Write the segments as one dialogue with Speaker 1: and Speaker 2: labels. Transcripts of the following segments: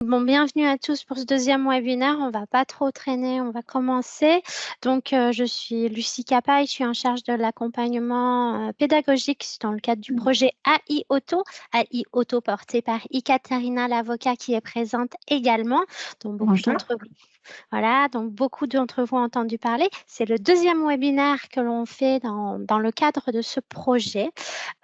Speaker 1: Bon, bienvenue à tous pour ce deuxième webinaire. On va pas trop traîner, on va commencer. Donc, je suis Lucie Capaille, je suis en charge de l'accompagnement pédagogique dans le cadre du projet AI Auto porté par Ekaterina, l'avocat qui est présente également. Donc, beaucoup
Speaker 2: Bonjour.
Speaker 1: d'entre vous. Voilà, donc beaucoup d'entre vous ont entendu parler. C'est le deuxième webinaire que l'on fait dans le cadre de ce projet.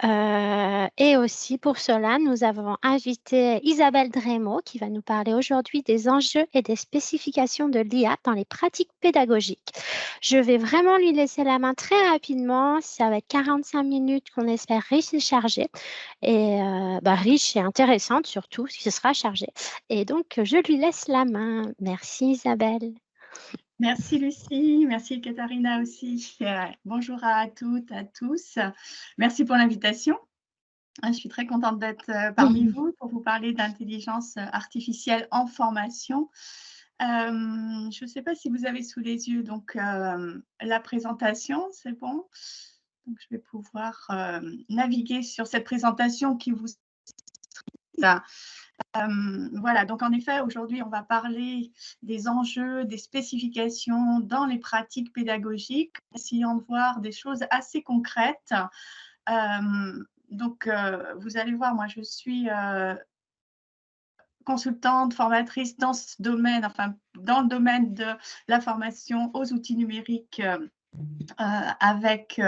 Speaker 1: Et aussi pour cela, nous avons invité Isabelle Drémeau qui va nous parler aujourd'hui des enjeux et des spécifications de l'IA dans les pratiques pédagogiques. Je vais vraiment lui laisser la main très rapidement. Ça va être 45 minutes qu'on espère riches et chargées. Et riche et intéressante surtout, ce qui sera chargé. Et donc, je lui laisse la main. Merci Isabelle.
Speaker 2: Merci Lucie, merci Katharina aussi. Bonjour à toutes, à tous. Merci pour l'invitation. Je suis très contente d'être parmi vous pour vous parler d'intelligence artificielle en formation. Je ne sais pas si vous avez sous les yeux donc la présentation, c'est bon. Donc je vais pouvoir naviguer sur cette présentation qui vous voilà, donc en effet, aujourd'hui, on va parler des enjeux, des spécifications dans les pratiques pédagogiques, essayant de voir des choses assez concrètes. Vous allez voir, moi, je suis consultante, formatrice dans ce domaine, enfin, dans le domaine de la formation aux outils numériques avec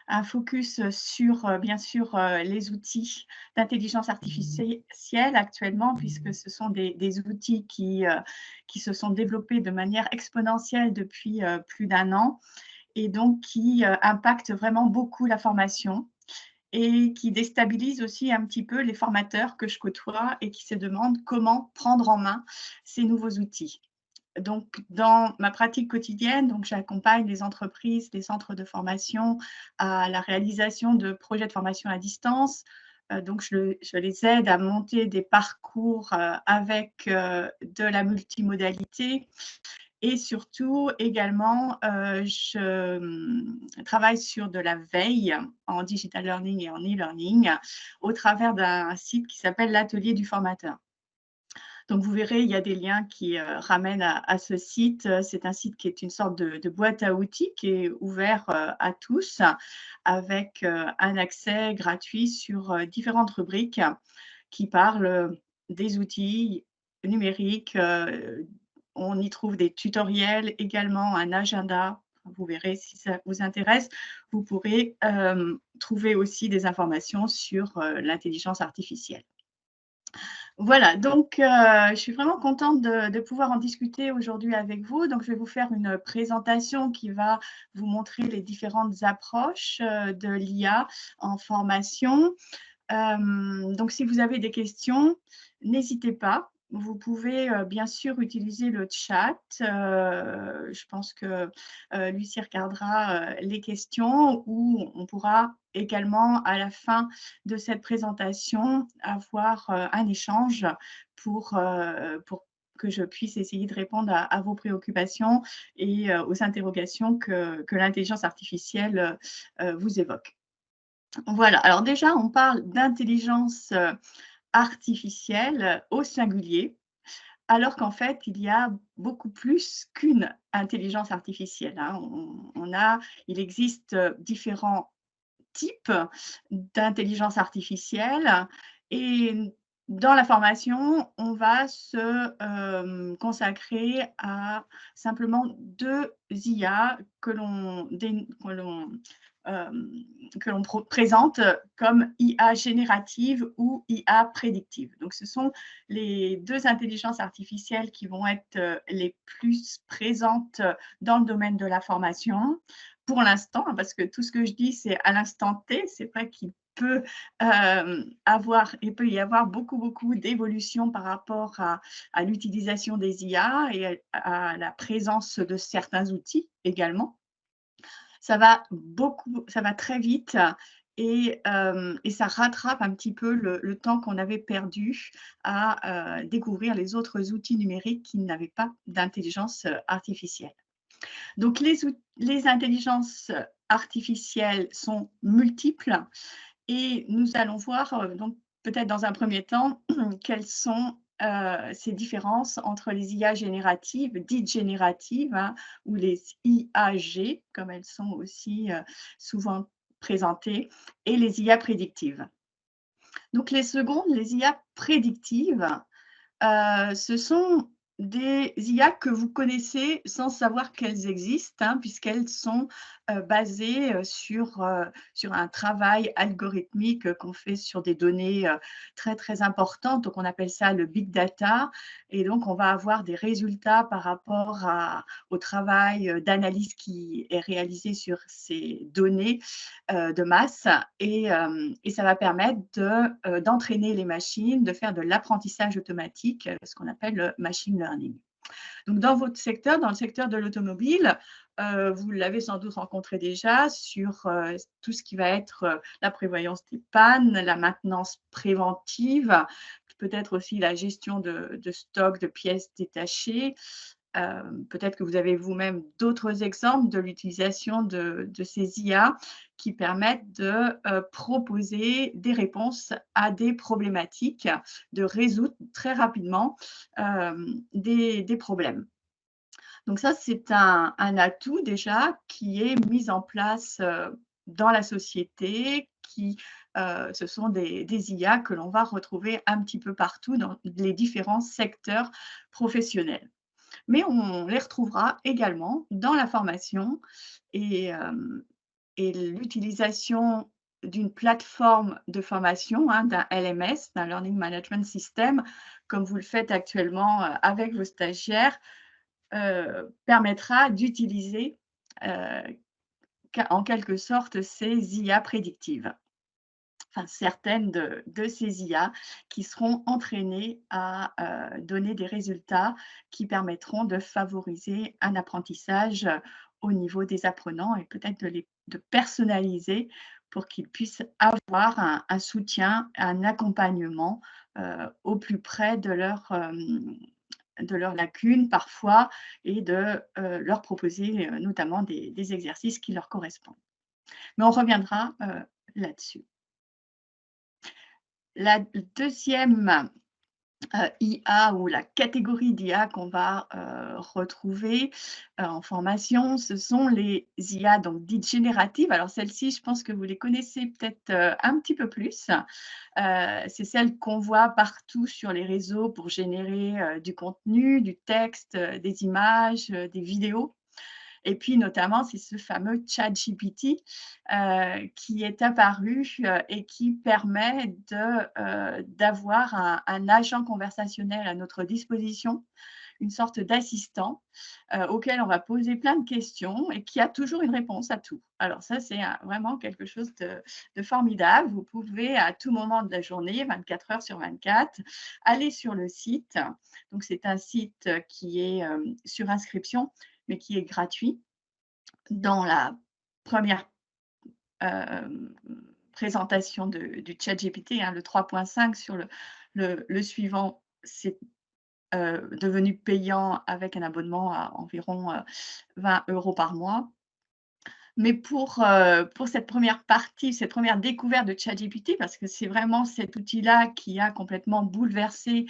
Speaker 2: un focus sur, bien sûr, les outils d'intelligence artificielle actuellement, puisque ce sont des outils qui se sont développés de manière exponentielle depuis plus d'un an et donc qui impactent vraiment beaucoup la formation et qui déstabilisent aussi un petit peu les formateurs que je côtoie et qui se demandent comment prendre en main ces nouveaux outils. Donc, dans ma pratique quotidienne, donc j'accompagne les entreprises, les centres de formation à la réalisation de projets de formation à distance. Donc, je les aide à monter des parcours avec de la multimodalité. Et surtout, également, je travaille sur de la veille en digital learning et en e-learning au travers d'un site qui s'appelle l'Atelier du formateur. Donc, vous verrez, il y a des liens qui ramènent à ce site. C'est un site qui est une sorte de boîte à outils qui est ouvert à tous avec un accès gratuit sur différentes rubriques qui parlent des outils numériques. On y trouve des tutoriels, également un agenda. Vous verrez si ça vous intéresse. Vous pourrez trouver aussi des informations sur l'intelligence artificielle. Voilà, donc je suis vraiment contente de pouvoir en discuter aujourd'hui avec vous. Donc, je vais vous faire une présentation qui va vous montrer les différentes approches de l'IA en formation. Donc, si vous avez des questions, n'hésitez pas. Vous pouvez bien sûr utiliser le chat. Je pense que Lucie regardera les questions ou on pourra également à la fin de cette présentation avoir un échange pour que je puisse essayer de répondre à vos préoccupations et aux interrogations que l'intelligence artificielle vous évoque. Voilà, alors déjà, on parle d'intelligence artificielle au singulier, alors qu'en fait, il y a beaucoup plus qu'une intelligence artificielle, hein. Il existe différents types d'intelligence artificielle et dans la formation, on va se consacrer à simplement 2 IA que l'on présente comme IA générative ou IA prédictive. Donc, ce sont les 2 intelligences artificielles qui vont être les plus présentes dans le domaine de la formation pour l'instant, parce que tout ce que je dis, c'est à l'instant T. C'est vrai qu'il peut y avoir beaucoup d'évolutions par rapport à l'utilisation des IA et à la présence de certains outils également. Ça va très vite et ça rattrape un petit peu le temps qu'on avait perdu à découvrir les autres outils numériques qui n'avaient pas d'intelligence artificielle. Donc, les intelligences artificielles sont multiples et nous allons voir donc peut-être dans un premier temps quelles sont ces différences entre les IA génératives, dites génératives, hein, ou les IAG, comme elles sont aussi souvent présentées, et les IA prédictives. Donc les secondes, les IA prédictives, ce sont des IA que vous connaissez sans savoir qu'elles existent, hein, puisqu'elles sont basées sur un travail algorithmique qu'on fait sur des données très, très importantes. Donc, on appelle ça le big data. Et donc, on va avoir des résultats par rapport au travail d'analyse qui est réalisé sur ces données de masse. Et ça va permettre d'entraîner les machines, de faire de l'apprentissage automatique, ce qu'on appelle le machine learning. Donc, dans votre secteur, dans le secteur de l'automobile, vous l'avez sans doute rencontré déjà sur tout ce qui va être la prévoyance des pannes, la maintenance préventive, peut-être aussi la gestion de stock de pièces détachées. Peut-être que vous avez vous-même d'autres exemples de l'utilisation de ces IA qui permettent de proposer des réponses à des problématiques, de résoudre très rapidement des problèmes. Donc ça, c'est un atout déjà qui est mis en place dans la société, ce sont des IA que l'on va retrouver un petit peu partout dans les différents secteurs professionnels. Mais on les retrouvera également dans la formation et, et l'utilisation d'une plateforme de formation, hein, d'un LMS, d'un Learning Management System, comme vous le faites actuellement avec vos stagiaires, permettra d'utiliser en quelque sorte ces IA prédictives. Enfin, certaines de ces IA qui seront entraînées à donner des résultats qui permettront de favoriser un apprentissage au niveau des apprenants et peut-être de personnaliser pour qu'ils puissent avoir un soutien, un accompagnement au plus près de leurs lacunes parfois et de leur proposer notamment des exercices qui leur correspondent. Mais on reviendra là-dessus. La deuxième IA ou la catégorie d'IA qu'on va retrouver en formation, ce sont les IA donc dites génératives. Alors celles-ci, je pense que vous les connaissez peut-être un petit peu plus. C'est celles qu'on voit partout sur les réseaux pour générer du contenu, du texte, des images, des vidéos. Et puis notamment, c'est ce fameux ChatGPT qui est apparu et qui permet d'avoir un agent conversationnel à notre disposition, une sorte d'assistant auquel on va poser plein de questions et qui a toujours une réponse à tout. Alors ça, c'est vraiment quelque chose de formidable. Vous pouvez à tout moment de la journée, 24 heures sur 24, aller sur le site. Donc c'est un site qui est sur inscription, mais qui est gratuit. Dans la première présentation du ChatGPT, hein, le 3.5, sur le suivant, c'est devenu payant avec un abonnement à environ 20 € par mois. Mais pour cette première partie, cette première découverte de ChatGPT, parce que c'est vraiment cet outil-là qui a complètement bouleversé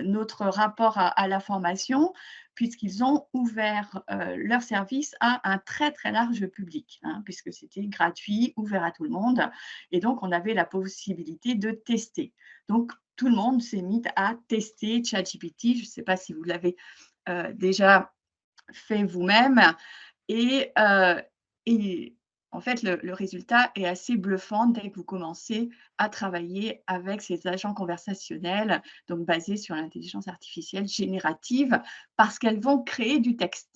Speaker 2: notre rapport à la formation, puisqu'ils ont ouvert leur service à un très, très large public, hein, puisque c'était gratuit, ouvert à tout le monde. Et donc, on avait la possibilité de tester. Donc, tout le monde s'est mis à tester ChatGPT. Je ne sais pas si vous l'avez déjà fait vous-même. Et, et en fait, le résultat est assez bluffant dès que vous commencez à travailler avec ces agents conversationnels, donc basés sur l'intelligence artificielle générative, parce qu'elles vont créer du texte.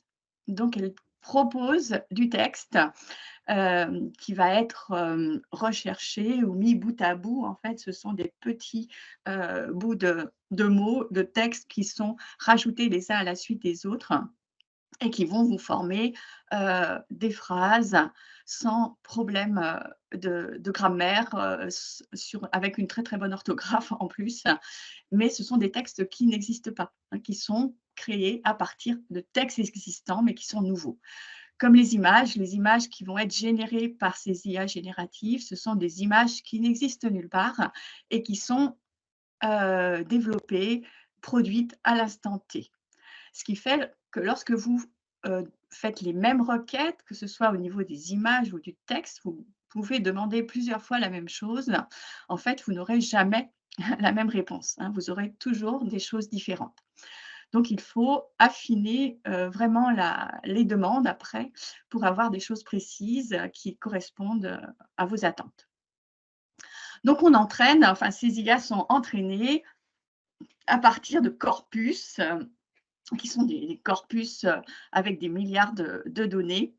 Speaker 2: Donc, elles proposent du texte qui va être recherché ou mis bout à bout. En fait, ce sont des petits bouts de mots, de textes qui sont rajoutés les uns à la suite des autres et qui vont vous former des phrases sans problème de grammaire, avec une très, très bonne orthographe en plus. Mais ce sont des textes qui n'existent pas, hein, qui sont créés à partir de textes existants, mais qui sont nouveaux. Comme les images qui vont être générées par ces IA génératives, ce sont des images qui n'existent nulle part et qui sont développées, produites à l'instant T. Ce qui fait que lorsque vous, faites les mêmes requêtes, que ce soit au niveau des images ou du texte, vous pouvez demander plusieurs fois la même chose. En fait, vous n'aurez jamais la même réponse, hein, vous aurez toujours des choses différentes. Donc il faut affiner, vraiment les demandes après pour avoir des choses précises, qui correspondent, à vos attentes. Donc on entraîne, enfin ces IA sont entraînées à partir de corpus, qui sont des corpus, avec des milliards de données.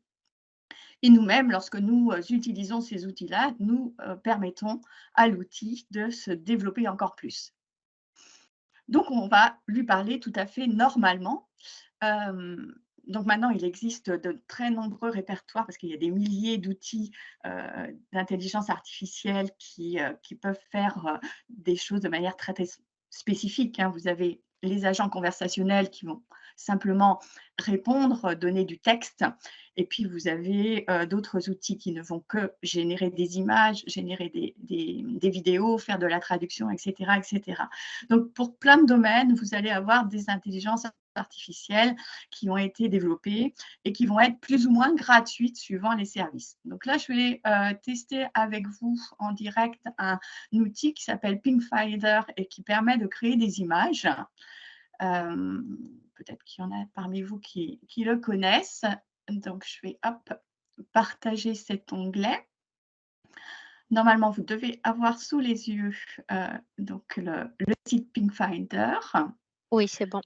Speaker 2: Et nous-mêmes, lorsque nous, utilisons ces outils-là, nous, permettons à l'outil de se développer encore plus. Donc on va lui parler tout à fait normalement. Hem, donc maintenant, il existe de très nombreux répertoires parce qu'il y a des milliers d'outils, d'intelligence artificielle qui peuvent faire, des choses de manière très, très spécifique, hein. Vous avez les agents conversationnels qui vont simplement répondre, donner du texte et puis vous avez, d'autres outils qui ne vont que générer des images, générer des vidéos, faire de la traduction et cetera et cetera. Donc pour plein de domaines, vous allez avoir des intelligences artificielles qui ont été développées et qui vont être plus ou moins gratuites suivant les services. Donc là, je vais tester avec vous en direct un outil qui s'appelle Pinkfinder et qui permet de créer des images. Peut-être qu'il y en a parmi vous qui le connaissent. Donc, je vais hop, partager cet onglet. Normalement, vous devez avoir sous les yeux donc le site Pinkfinder.
Speaker 1: Oui, c'est bon.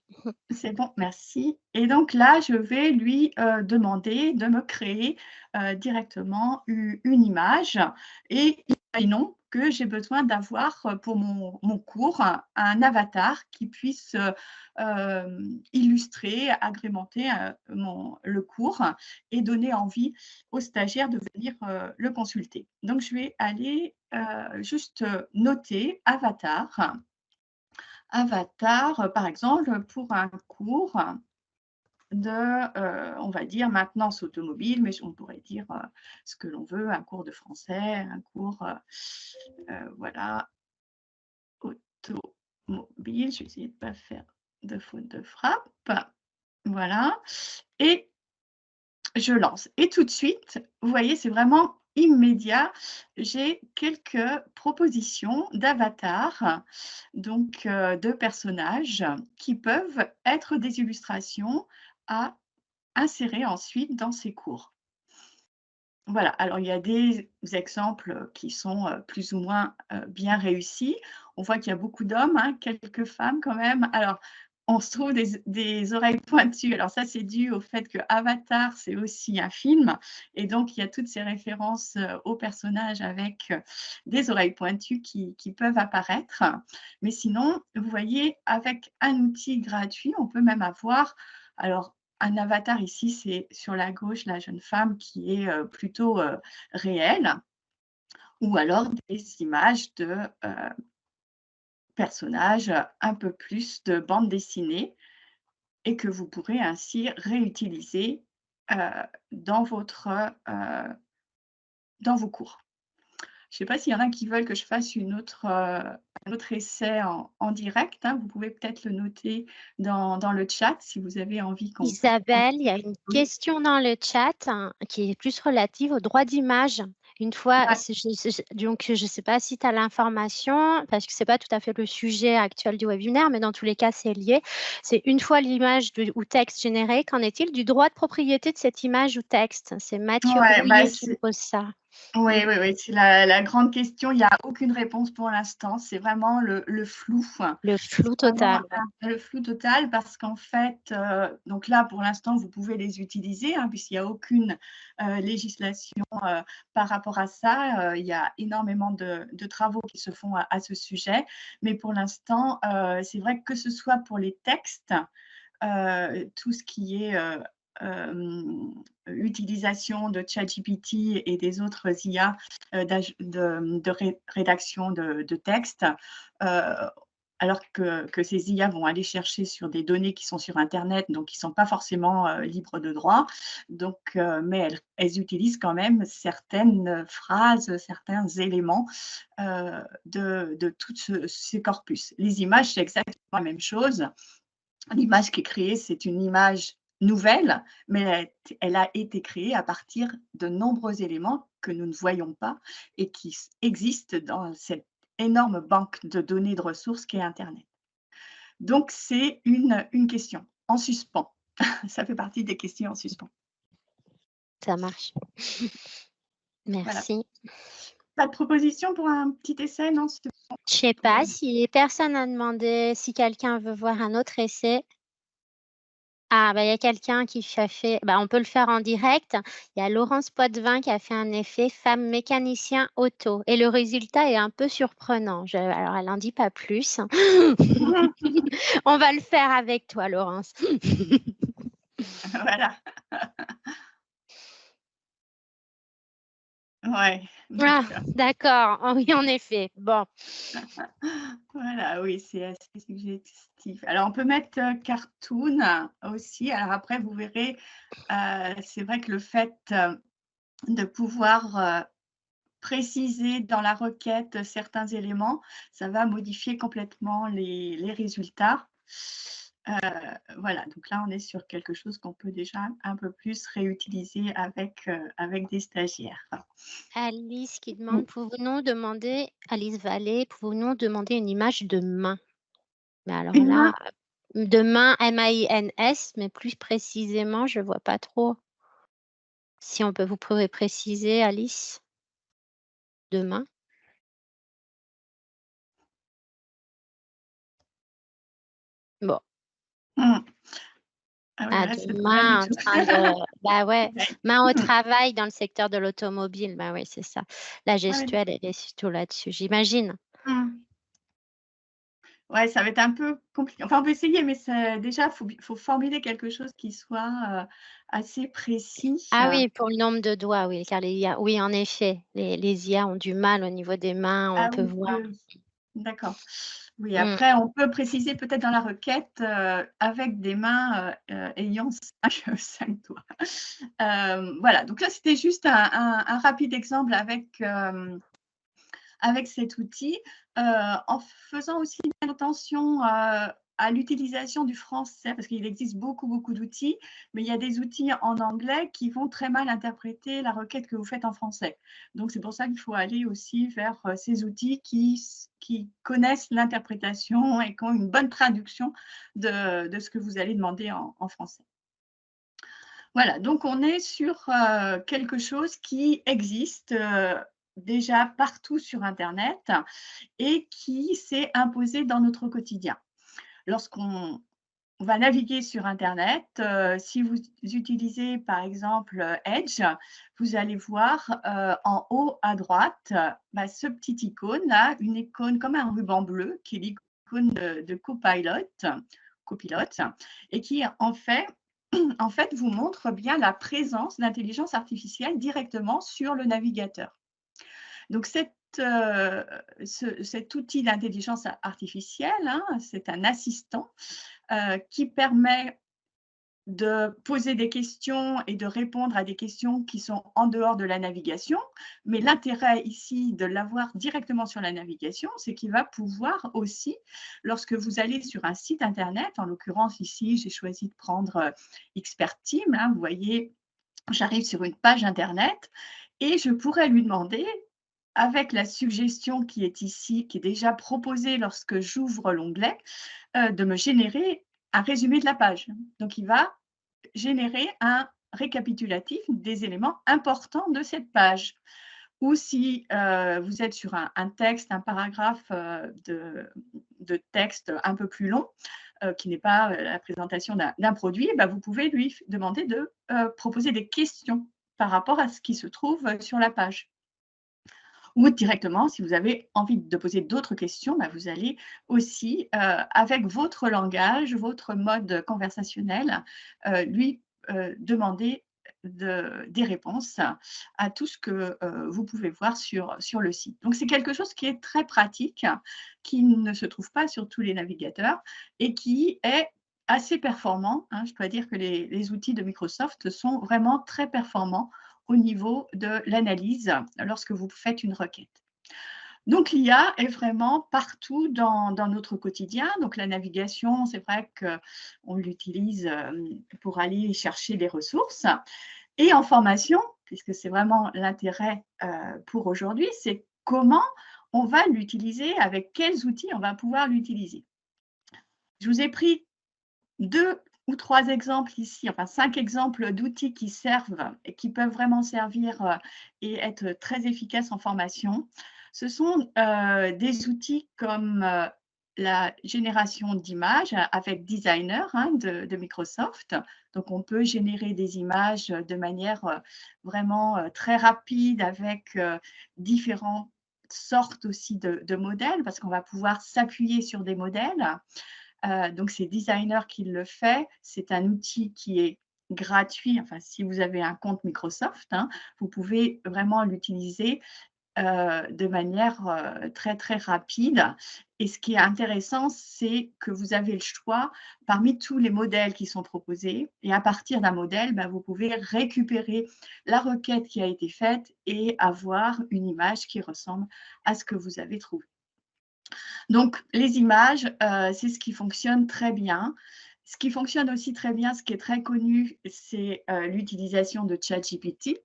Speaker 2: C'est bon, merci. Et donc là, je vais lui, demander de me créer, directement une image et imaginons que j'ai besoin d'avoir, pour mon cours, un avatar qui puisse, illustrer, agrémenter, le cours et donner envie aux stagiaires de venir, le consulter. Donc je vais aller, juste, noter avatar. Avatar, par exemple, pour un cours de, on va dire maintenance automobile, mais on pourrait dire, ce que l'on veut, un cours de français, un cours, voilà, automobile. Je vais essayer de ne pas faire de faute de frappe. Voilà et je lance et tout de suite, vous voyez, c'est vraiment immédiat. J'ai quelques propositions d'avatars, donc de personnages qui peuvent être des illustrations à insérer ensuite dans ces cours. Voilà, alors il y a des exemples qui sont, plus ou moins, bien réussis. On voit qu'il y a beaucoup d'hommes, hein, quelques femmes quand même. Alors, on se trouve des oreilles pointues. Alors ça, c'est dû au fait que Avatar, c'est aussi un film et donc il y a toutes ces références, aux personnages avec, des oreilles pointues qui peuvent apparaître. Mais sinon, vous voyez, avec un outil gratuit, on peut même avoir alors un avatar ici, c'est sur la gauche la jeune femme qui est, plutôt, réelle ou alors des images de, personnages, un peu plus de bande dessinée et que vous pourrez ainsi réutiliser, heu, dans dans vos cours. Je ne sais pas s'il y en a qui veulent que je fasse un autre essai en direct, hein. Vous pouvez peut-être le noter dans le chat si vous avez envie qu'on
Speaker 1: Isabelle, il y a une
Speaker 2: oui.
Speaker 1: question dans le chat, hein, qui est plus relative au droit d'image. Une fois,
Speaker 2: Ouais,
Speaker 1: donc je ne sais pas si tu as l'information, parce que ce n'est pas tout à fait le sujet actuel du webinaire, mais dans tous les cas, c'est lié. C'est une fois l'image ou texte généré, qu'en est-il du droit de propriété de cette image ou texte? C'est Mathieu
Speaker 2: ouais, bah,
Speaker 1: Brouillet qui me pose ça.
Speaker 2: oui, oui, oui, c'est la grande question. Il n'y a aucune réponse pour l'instant. C'est vraiment le flou.
Speaker 1: Le flou
Speaker 2: Vraiment
Speaker 1: total. Ouais.
Speaker 2: le flou total parce qu'en fait, donc là, pour l'instant, vous pouvez les utiliser, hein, puisqu'il n'y a aucune, législation, par rapport à ça. Il y a énormément de travaux qui se font à ce sujet. Mais pour l'instant, c'est vrai que ce soit pour les textes, tout ce qui est, utilisation de ChatGPT et des autres IA, de rédaction de texte, alors que ces IA vont aller chercher sur des données qui sont sur internet, donc qui ne sont pas forcément libres de droit. Donc, mais elles utilisent quand même certaines phrases, certains éléments de tout ce corpus. Les images, c'est exactement la même chose. L'image qui est créée, c'est une image nouvelle, mais elle a été créée à partir de nombreux éléments que nous ne voyons pas et qui existent dans cette énorme banque de données de ressources qu'est Internet. Donc, c'est une question en suspens. Ça fait partie des questions en suspens.
Speaker 1: Ça marche.
Speaker 2: Voilà.
Speaker 1: Merci.
Speaker 2: Pas de proposition pour un petit essai, non?
Speaker 1: Je sais pas si personne n'a demandé si quelqu'un veut voir un autre essai. Ah, bah, il y a quelqu'un qui a fait, bah, on peut le faire en direct. Il y a Laurence Potvin qui a fait un effet femme mécanicien auto. Et le résultat est un peu surprenant. Alors, elle n'en dit pas plus. On va le faire avec toi, Laurence.
Speaker 2: Voilà. Ouais,
Speaker 1: Ah,
Speaker 2: d'accord.
Speaker 1: d'accord. Oh, oui, en effet. Bon.
Speaker 2: Voilà, oui, c'est assez suggestif. Alors, on peut mettre cartoon aussi. Alors après, vous verrez, c'est vrai que le fait de pouvoir préciser dans la requête certains éléments, ça va modifier complètement les résultats. Voilà, donc là, on est sur quelque chose qu'on peut déjà un peu plus réutiliser avec des stagiaires.
Speaker 1: Alice qui demande, pouvons-nous demander, Alice Vallée, pouvons-nous demander une image de main? Mais alors
Speaker 2: Une
Speaker 1: là,
Speaker 2: main,
Speaker 1: de main, M-A-I-N-S, mais plus précisément, je ne vois pas trop. Si on peut, vous pouvez préciser, Alice, de main. Bon.
Speaker 2: Ah oui, là, c'est
Speaker 1: De
Speaker 2: rien du
Speaker 1: main en
Speaker 2: tout.
Speaker 1: train de, bah ouais,
Speaker 2: Ouais.
Speaker 1: main au travail dans le secteur de l'automobile, bah oui, c'est ça. La
Speaker 2: Ah oui.
Speaker 1: gestuelle, elle est surtout là-dessus, j'imagine.
Speaker 2: Ouais, ça va être un peu compliqué. Enfin, on peut essayer, mais déjà, faut formuler quelque chose qui soit assez précis.
Speaker 1: Ah oui, pour le nombre de doigts, oui, car les IA, oui, en effet, les IA ont du mal au niveau des mains, on
Speaker 2: Ah
Speaker 1: peut
Speaker 2: oui,
Speaker 1: voir.
Speaker 2: oui, oui. D'accord. Oui,
Speaker 1: Mmh.
Speaker 2: après, on peut préciser peut-être dans la requête avec des mains ayant 5 doigts. Voilà, donc là, c'était juste un rapide exemple avec cet outil, en faisant aussi bien attention à l'utilisation du français, parce qu'il existe beaucoup, beaucoup d'outils, mais il y a des outils en anglais qui vont très mal interpréter la requête que vous faites en français. Donc, c'est pour ça qu'il faut aller aussi vers ces outils qui connaissent l'interprétation et qui ont une bonne traduction de ce que vous allez demander en français. Voilà, donc on est sur quelque chose qui existe déjà partout sur Internet et qui s'est imposé dans notre quotidien. Lorsqu'on va naviguer sur Internet, si vous utilisez par exemple Edge, vous allez voir en haut à droite ce petit icône-là, une icône comme un ruban bleu qui est l'icône de Copilot, et qui en fait vous montre bien la présence d'intelligence artificielle directement sur le navigateur. Donc, cet outil d'intelligence artificielle, hein, c'est un assistant qui permet de poser des questions et de répondre à des questions qui sont en dehors de la navigation. Mais l'intérêt ici de l'avoir directement sur la navigation, c'est qu'il va pouvoir aussi, lorsque vous allez sur un site Internet, en l'occurrence ici, j'ai choisi de prendre Expert Team, hein, vous voyez, j'arrive sur une page Internet et je pourrais lui demander, avec la suggestion qui est ici, qui est déjà proposée lorsque j'ouvre l'onglet, de me générer un résumé de la page. Donc, il va générer un récapitulatif des éléments importants de cette page. Ou si vous êtes sur un texte, un paragraphe de texte un peu plus long, qui n'est pas la présentation d'un produit, vous pouvez lui demander de proposer des questions par rapport à ce qui se trouve sur la page. Ou directement, si vous avez envie de poser d'autres questions, vous allez aussi, avec votre langage, votre mode conversationnel, lui demander des réponses à tout ce que vous pouvez voir sur le site. Donc, c'est quelque chose qui est très pratique, qui ne se trouve pas sur tous les navigateurs et qui est assez performant, hein. Je dois dire que les outils de Microsoft sont vraiment très performants au niveau de l'analyse lorsque vous faites une requête. Donc, l'IA est vraiment partout dans notre quotidien. Donc, la navigation, c'est vrai qu'on l'utilise pour aller chercher des ressources. Et en formation, puisque c'est vraiment l'intérêt pour aujourd'hui, c'est comment on va l'utiliser, avec quels outils on va pouvoir l'utiliser. Je vous ai pris 2 ou 3 exemples ici, enfin 5 exemples d'outils qui servent et qui peuvent vraiment servir et être très efficaces en formation. Ce sont des outils comme la génération d'images avec Designer, hein, de Microsoft. Donc, on peut générer des images de manière vraiment très rapide avec différentes sortes aussi de modèles, parce qu'on va pouvoir s'appuyer sur des modèles. Donc, c'est Designer qui le fait. C'est un outil qui est gratuit. Enfin, si vous avez un compte Microsoft, hein, vous pouvez vraiment l'utiliser de manière très, très rapide. Et ce qui est intéressant, c'est que vous avez le choix parmi tous les modèles qui sont proposés. Et à partir d'un modèle, vous pouvez récupérer la requête qui a été faite et avoir une image qui ressemble à ce que vous avez trouvé. Donc, les images, c'est ce qui fonctionne très bien. Ce qui fonctionne aussi très bien, ce qui est très connu, c'est l'utilisation de ChatGPT.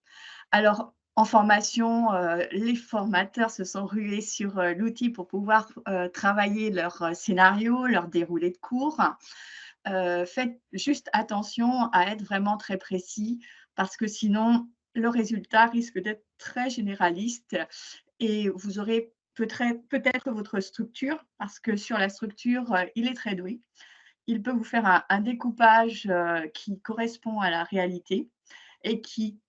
Speaker 2: Alors, en formation, les formateurs se sont rués sur l'outil pour pouvoir travailler leur scénario, leur déroulé de cours. Faites juste attention à être vraiment très précis, parce que sinon, le résultat risque d'être très généraliste et vous aurez peut-être votre structure, parce que sur la structure, il est très doué. Il peut vous faire un découpage qui correspond à la réalité et qui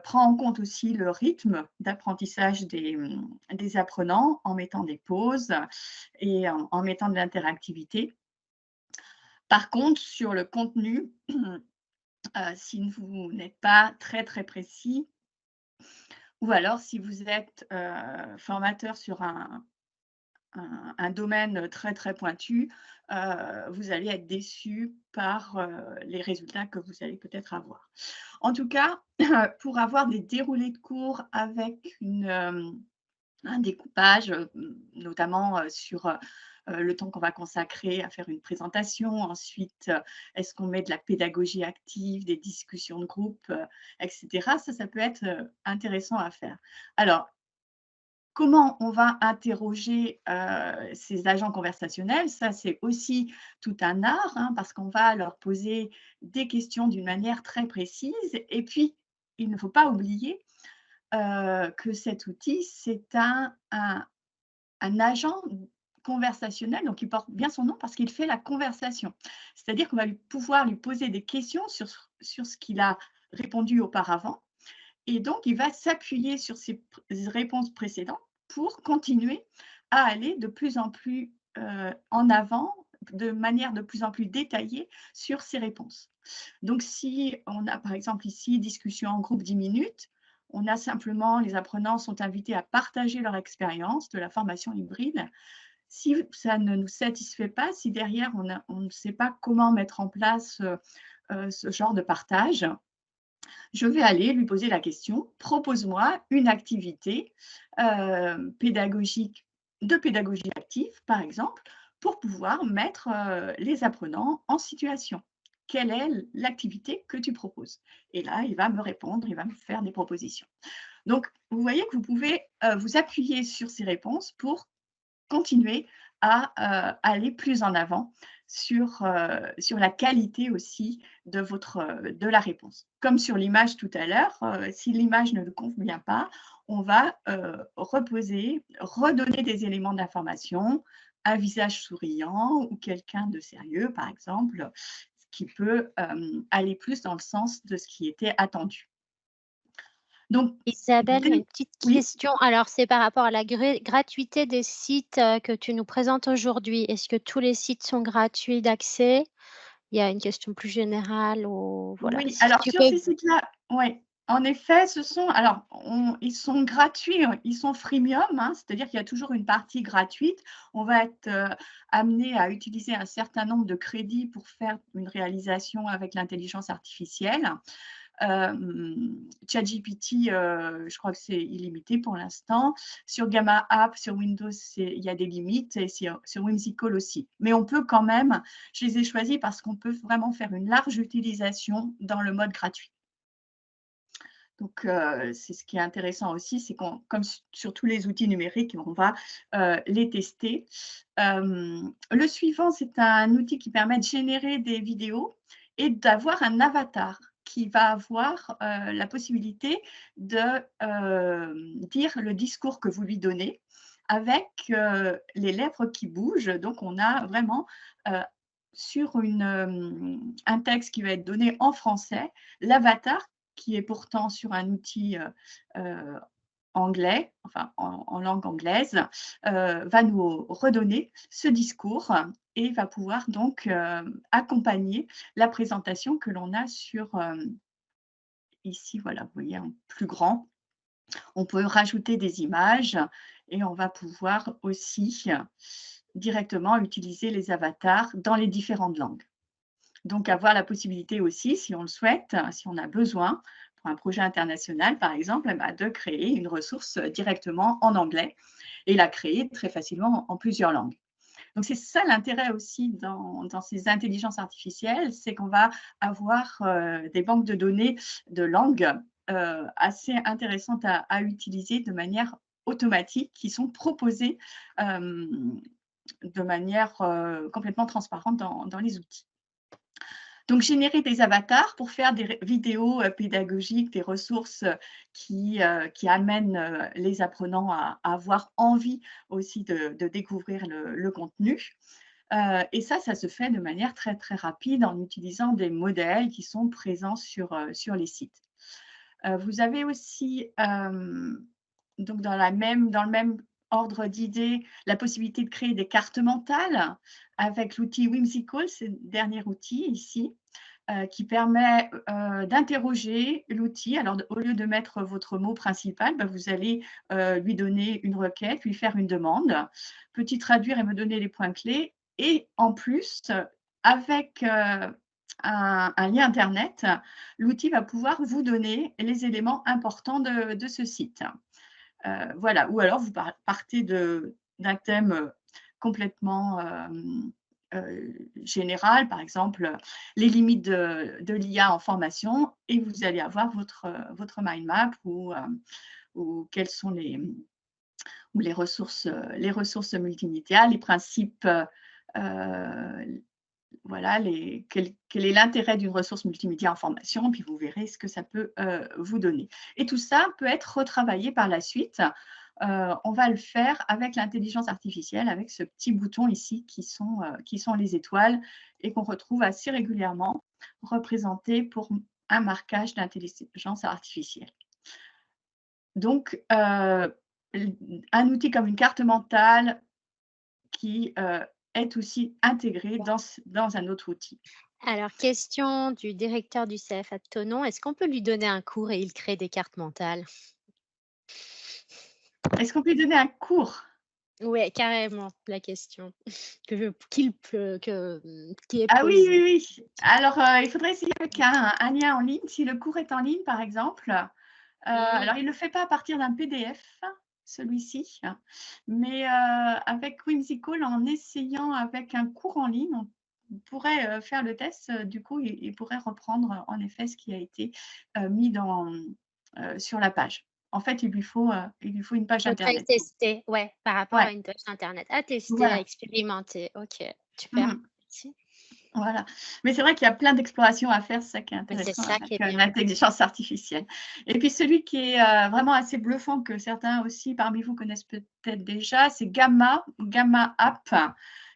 Speaker 2: prend en compte aussi le rythme d'apprentissage des apprenants, en mettant des pauses et en mettant de l'interactivité. Par contre, sur le contenu, si vous n'êtes pas très, très précis, ou alors si vous êtes formateur sur un domaine très, très pointu, vous allez être déçu par les résultats que vous allez peut-être avoir. En tout cas, pour avoir des déroulés de cours avec un découpage, notamment sur le temps qu'on va consacrer à faire une présentation. Ensuite, est-ce qu'on met de la pédagogie active, des discussions de groupe, etc. Ça peut être intéressant à faire. Alors, comment on va interroger ces agents conversationnels? Ça, c'est aussi tout un art, hein, parce qu'on va leur poser des questions d'une manière très précise. Et puis, il ne faut pas oublier que cet outil, c'est un agent conversationnel, donc il porte bien son nom parce qu'il fait la conversation. C'est-à-dire qu'on va pouvoir lui poser des questions sur ce qu'il a répondu auparavant, et donc il va s'appuyer sur ses réponses précédentes pour continuer à aller de plus en plus en avant, de manière de plus en plus détaillée sur ses réponses. Donc, si on a par exemple ici discussion en groupe 10 minutes, on a simplement, les apprenants sont invités à partager leur expérience de la formation hybride. Si ça ne nous satisfait pas, si derrière on ne sait pas comment mettre en place ce genre de partage, je vais aller lui poser la question: propose-moi une activité pédagogique, de pédagogie active, par exemple, pour pouvoir mettre les apprenants en situation. Quelle est l'activité que tu proposes? Et là, il va me répondre, il va me faire des propositions. Donc, vous voyez que vous pouvez vous appuyer sur ces réponses pour continuer à aller plus en avant sur la qualité aussi de la réponse. Comme sur l'image tout à l'heure, si l'image ne nous convient pas, on va reposer, redonner des éléments d'information, un visage souriant ou quelqu'un de sérieux, par exemple, ce qui peut aller plus dans le sens de ce qui était attendu. Donc,
Speaker 1: Isabelle, une petite
Speaker 2: oui.
Speaker 1: question. Alors, c'est par rapport à la gratuité des sites que tu nous présentes aujourd'hui. Est-ce que tous les sites sont gratuits d'accès? Il y a une question plus générale ou voilà.
Speaker 2: Oui,
Speaker 1: Si
Speaker 2: alors
Speaker 1: tu
Speaker 2: sur
Speaker 1: peux.
Speaker 2: ces sites-là, Oui, en effet, ils sont gratuits, ils sont freemium, hein, c'est-à-dire qu'il y a toujours une partie gratuite. On va être, amené à utiliser un certain nombre de crédits pour faire une réalisation avec l'intelligence artificielle. ChatGPT, je crois que c'est illimité pour l'instant. Sur Gamma App, sur Windows, il y a des limites et sur Whimsical aussi. Mais on peut quand même, je les ai choisis parce qu'on peut vraiment faire une large utilisation dans le mode gratuit. Donc, c'est ce qui est intéressant aussi, c'est comme sur tous les outils numériques, on va les tester. Le suivant, c'est un outil qui permet de générer des vidéos et d'avoir un avatar qui va avoir la possibilité de dire le discours que vous lui donnez avec les lèvres qui bougent. Donc, on a vraiment sur un texte qui va être donné en français, l'avatar qui est pourtant sur un outil anglais, enfin en langue anglaise, va nous redonner ce discours et va pouvoir donc accompagner la présentation que l'on a sur ici, voilà, vous voyez en plus grand. On peut rajouter des images et on va pouvoir aussi directement utiliser les avatars dans les différentes langues. Donc, avoir la possibilité aussi, si on le souhaite, si on a besoin, pour un projet international, par exemple, de créer une ressource directement en anglais et la créer très facilement en plusieurs langues. Donc, c'est ça l'intérêt aussi dans ces intelligences artificielles, c'est qu'on va avoir des banques de données de langues assez intéressantes à utiliser de manière automatique, qui sont proposées de manière complètement transparente dans les outils. Donc, générer des avatars pour faire des vidéos pédagogiques, des ressources qui amènent les apprenants à avoir envie aussi de découvrir le contenu. Et ça se fait de manière très, très rapide en utilisant des modèles qui sont présents sur les sites. Vous avez aussi, donc dans le même ordre d'idées, la possibilité de créer des cartes mentales avec l'outil Whimsical, c'est le dernier outil ici, qui permet, d'interroger l'outil. Alors au lieu de mettre votre mot principal, vous allez, lui donner une requête, lui faire une demande, petit traduire et me donner les points clés et en plus, avec, un lien internet, l'outil va pouvoir vous donner les éléments importants de ce site. Voilà, ou alors vous partez d'un thème complètement général, par exemple les limites de l'IA en formation, et vous allez avoir votre mind map ou quelles sont les ressources multimédia, les principes, voilà, quel est l'intérêt d'une ressource multimédia en formation, puis vous verrez ce que ça peut vous donner. Et tout ça peut être retravaillé par la suite. On va le faire avec l'intelligence artificielle, avec ce petit bouton ici qui sont les étoiles et qu'on retrouve assez régulièrement représentés pour un marquage d'intelligence artificielle. Donc, un outil comme une carte mentale qui est aussi intégré dans un autre outil.
Speaker 1: Alors, question du directeur du CFA de Thonon, est-ce qu'on peut lui donner un cours et il crée des cartes mentales?
Speaker 2: Est-ce qu'on peut donner un cours?
Speaker 1: Ouais, carrément, la question qui est
Speaker 2: Ah oui, oui,
Speaker 1: posée.
Speaker 2: oui. Alors, il faudrait essayer avec un lien en ligne. Si le cours est en ligne, par exemple,
Speaker 1: Mmh.
Speaker 2: alors il ne le fait pas à partir d'un PDF, celui-ci, mais avec Whimsical, en essayant avec un cours en ligne, on pourrait faire le test. Du coup, il pourrait reprendre en effet ce qui a été mis sur la page. En fait, il lui faut une page
Speaker 1: Faudrait le
Speaker 2: internet.
Speaker 1: tester, ouais, par rapport à
Speaker 2: Ouais,
Speaker 1: une page internet. À tester, à
Speaker 2: voilà.
Speaker 1: expérimenter. OK, super.
Speaker 2: Mmh.
Speaker 1: Merci.
Speaker 2: Voilà. Mais c'est vrai qu'il y a plein d'explorations à faire, c'est ça qui est
Speaker 1: Mais c'est
Speaker 2: intéressant
Speaker 1: ça qui
Speaker 2: avec
Speaker 1: est bien.
Speaker 2: l'intelligence artificielle. Et puis celui qui est vraiment assez bluffant, que certains aussi parmi vous connaissent peut-être déjà, c'est Gamma App,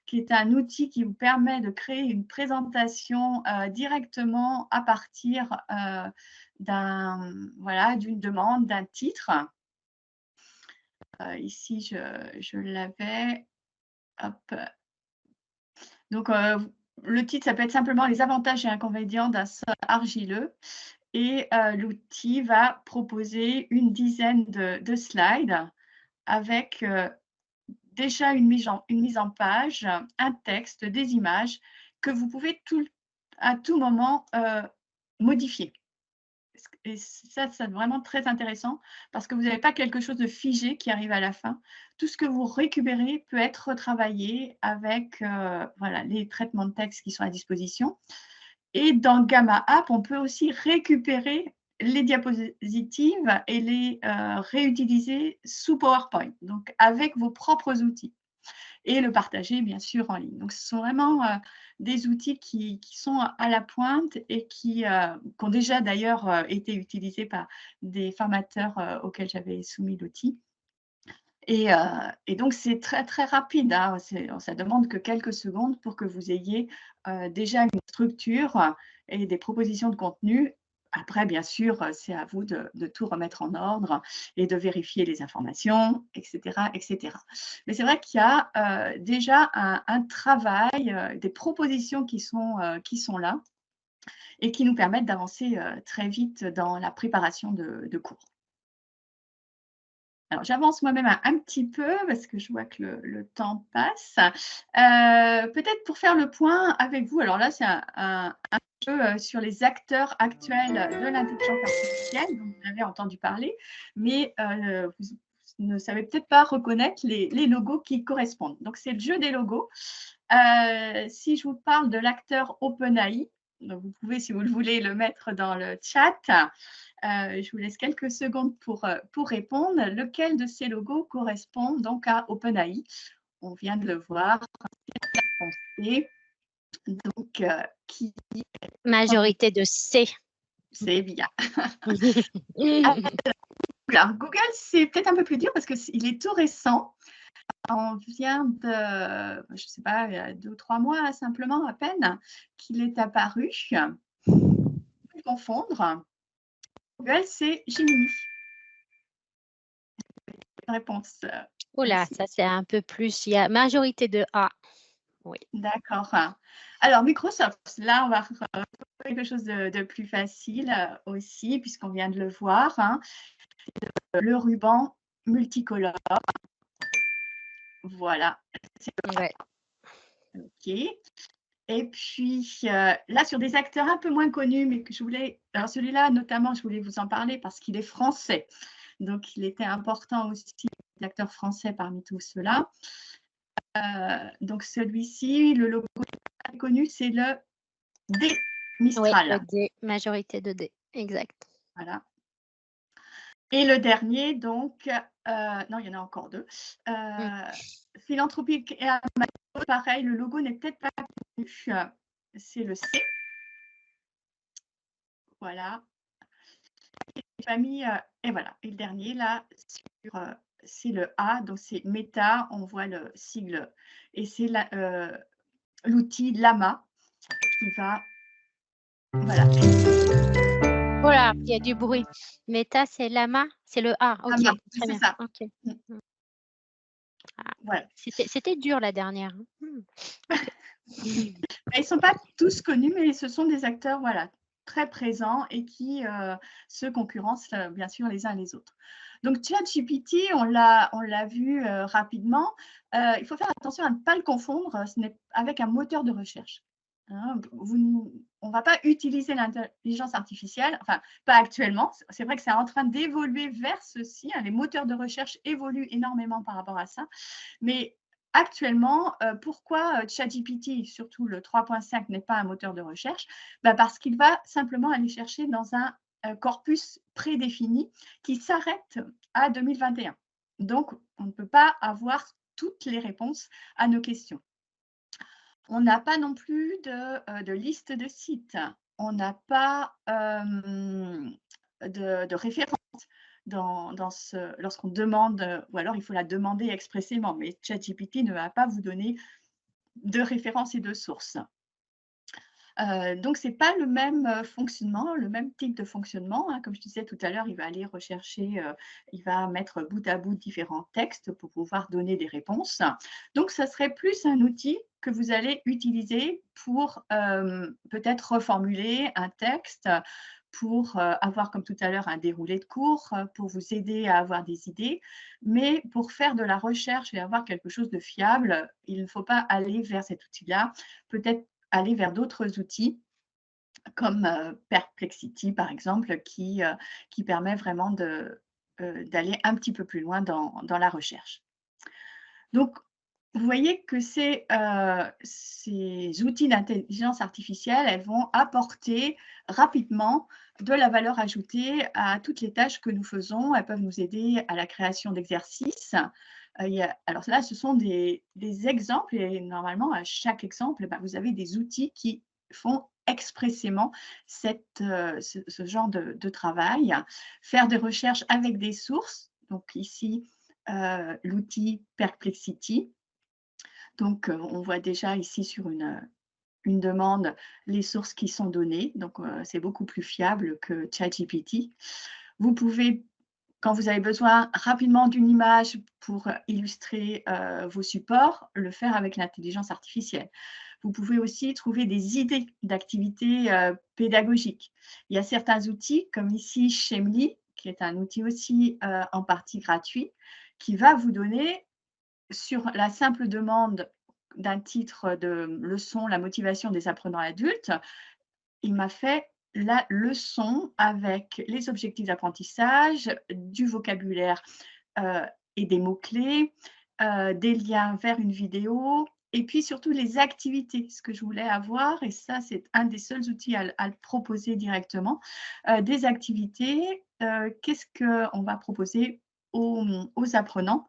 Speaker 2: qui est un outil qui vous permet de créer une présentation directement à partir d'une demande, d'un titre. Ici, je l'avais. Hop. Donc, le titre, ça peut être simplement les avantages et inconvénients d'un sol argileux. et l'outil va proposer une dizaine de slides avec déjà une mise en page, un texte, des images que vous pouvez à tout moment modifier. Et ça, c'est vraiment très intéressant parce que vous n'avez pas quelque chose de figé qui arrive à la fin. Tout ce que vous récupérez peut être retravaillé avec voilà, les traitements de texte qui sont à disposition. Et dans Gamma App, on peut aussi récupérer les diapositives et les réutiliser sous PowerPoint, donc avec vos propres outils, et le partager bien sûr en ligne. Donc ce sont vraiment des outils qui sont à la pointe et qui ont déjà d'ailleurs été utilisés par des formateurs auxquels j'avais soumis l'outil. Et donc, c'est très, très rapide, hein. Ça demande que quelques secondes pour que vous ayez déjà une structure et des propositions de contenu. Après, bien sûr, c'est à vous de tout remettre en ordre et de vérifier les informations, etc. etc. Mais c'est vrai qu'il y a déjà un travail, des propositions qui sont là et qui nous permettent d'avancer très vite dans la préparation de cours. Alors, j'avance moi-même un petit peu parce que je vois que le temps passe. Peut-être pour faire le point avec vous, alors là, c'est un peu sur les acteurs actuels de l'intelligence artificielle dont vous avez entendu parler, mais vous ne savez peut-être pas reconnaître les logos qui correspondent. Donc, c'est le jeu des logos. Si je vous parle de l'acteur OpenAI, donc vous pouvez, si vous le voulez, le mettre dans le chat. Je vous laisse quelques secondes pour répondre. Lequel de ces logos correspond donc à OpenAI? On vient de le voir. Donc, qui…
Speaker 1: Majorité de C.
Speaker 2: C'est bien. Alors, Google, c'est peut-être un peu plus dur parce qu'il est tout récent. On vient de, je ne sais pas, il y a 2 ou 3 mois simplement à peine qu'il est apparu. Pas confondre. Google, c'est Gemini. Réponse.
Speaker 1: Oula, ça c'est un peu plus. Il y a majorité de A. Oui.
Speaker 2: D'accord. Alors, Microsoft, là, on va faire quelque chose de plus facile aussi, puisqu'on vient de le voir. Hein. Le ruban multicolore. Voilà.
Speaker 1: Ouais.
Speaker 2: OK. Et puis, là, sur des acteurs un peu moins connus, mais que je voulais… Alors, celui-là, notamment, je voulais vous en parler parce qu'il est français. Donc, il était important aussi, l'acteur français parmi tous ceux-là. Donc, celui-ci, le logo très connu, c'est le D Mistral.
Speaker 1: Oui, le D, majorité de D, exact.
Speaker 2: Voilà. Et le dernier, donc, non, il y en a encore 2. Philanthropique et Amazon, pareil, le logo n'est peut-être pas connu. C'est le C. Voilà. Famille, et voilà. Et le dernier, là, c'est le A, donc c'est Meta, on voit le sigle. Et c'est l'outil Llama qui va… Voilà.
Speaker 1: Voilà, il y a du bruit. Meta, c'est Lama, c'est le A. Ok,
Speaker 2: Lama,
Speaker 1: très bien.
Speaker 2: ça.
Speaker 1: Okay. Ah,
Speaker 2: voilà.
Speaker 1: C'était dur la dernière.
Speaker 2: Ils ne sont pas tous connus, mais ce sont des acteurs voilà, très présents et qui se concurrencent bien sûr les uns les autres. Donc ChatGPT, on l'a vu rapidement. Il faut faire attention à ne pas le confondre avec un moteur de recherche. Hein, on ne va pas utiliser l'intelligence artificielle, enfin pas actuellement. C'est vrai que c'est en train d'évoluer vers ceci. Hein, les moteurs de recherche évoluent énormément par rapport à ça. Mais actuellement, pourquoi ChatGPT, surtout le 3.5, n'est pas un moteur de recherche? Parce qu'il va simplement aller chercher dans un corpus prédéfini qui s'arrête à 2021. Donc, on ne peut pas avoir toutes les réponses à nos questions. On n'a pas non plus de liste de sites. On n'a pas de références lorsqu'on demande, ou alors il faut la demander expressément, mais ChatGPT ne va pas vous donner de références et de sources. Donc, ce n'est pas le même fonctionnement, le même type de fonctionnement. Hein. Comme je disais tout à l'heure, il va aller rechercher, il va mettre bout à bout différents textes pour pouvoir donner des réponses. Donc, ça serait plus un outil que vous allez utiliser pour peut-être reformuler un texte, pour avoir, comme tout à l'heure, un déroulé de cours, pour vous aider à avoir des idées. Mais pour faire de la recherche et avoir quelque chose de fiable, il ne faut pas aller vers cet outil-là, peut-être aller vers d'autres outils comme Perplexity, par exemple, qui permet vraiment d'aller un petit peu plus loin dans la recherche. Donc, vous voyez que ces outils d'intelligence artificielle, elles vont apporter rapidement de la valeur ajoutée à toutes les tâches que nous faisons. Elles peuvent nous aider à la création d'exercices. Alors là, ce sont des exemples et normalement, à chaque exemple, bah, vous avez des outils qui font expressément ce genre de travail. Faire des recherches avec des sources. Donc ici, l'outil Perplexity. Donc, on voit déjà ici sur une demande les sources qui sont données. Donc, c'est beaucoup plus fiable que ChatGPT. Vous pouvez, quand vous avez besoin rapidement d'une image pour illustrer vos supports, le faire avec l'intelligence artificielle. Vous pouvez aussi trouver des idées d'activités pédagogiques. Il y a certains outils, comme ici Shemly, qui est un outil aussi en partie gratuit, qui va vous donner, sur la simple demande d'un titre de leçon, la motivation des apprenants adultes, il m'a fait la leçon avec les objectifs d'apprentissage, du vocabulaire et des mots-clés, des liens vers une vidéo et puis surtout les activités, ce que je voulais avoir, et ça, c'est un des seuls outils à le proposer directement. Des activités, qu'est-ce qu'on va proposer aux apprenants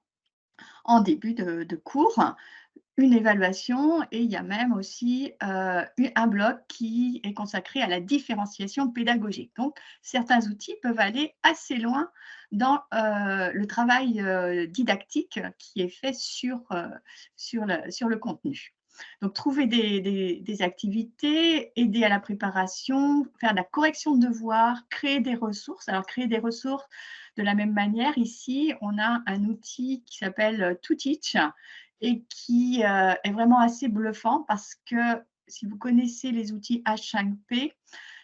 Speaker 2: en début de cours, une évaluation, et il y a même aussi un bloc qui est consacré à la différenciation pédagogique. Donc, certains outils peuvent aller assez loin dans le travail didactique qui est fait sur le contenu. Donc, trouver des activités, aider à la préparation, faire de la correction de devoirs, créer des ressources. Alors, créer des ressources de la même manière, ici, on a un outil qui s'appelle ToTeach et qui est vraiment assez bluffant parce que si vous connaissez les outils H5P,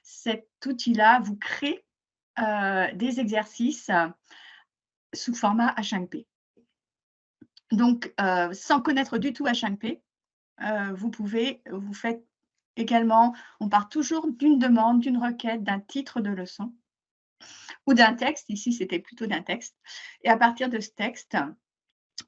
Speaker 2: cet outil-là vous crée des exercices sous format H5P. Donc, sans connaître du tout H5P, vous faites également, on part toujours d'une demande, d'une requête, d'un titre de leçon ou d'un texte. Ici, c'était plutôt d'un texte. Et à partir de ce texte,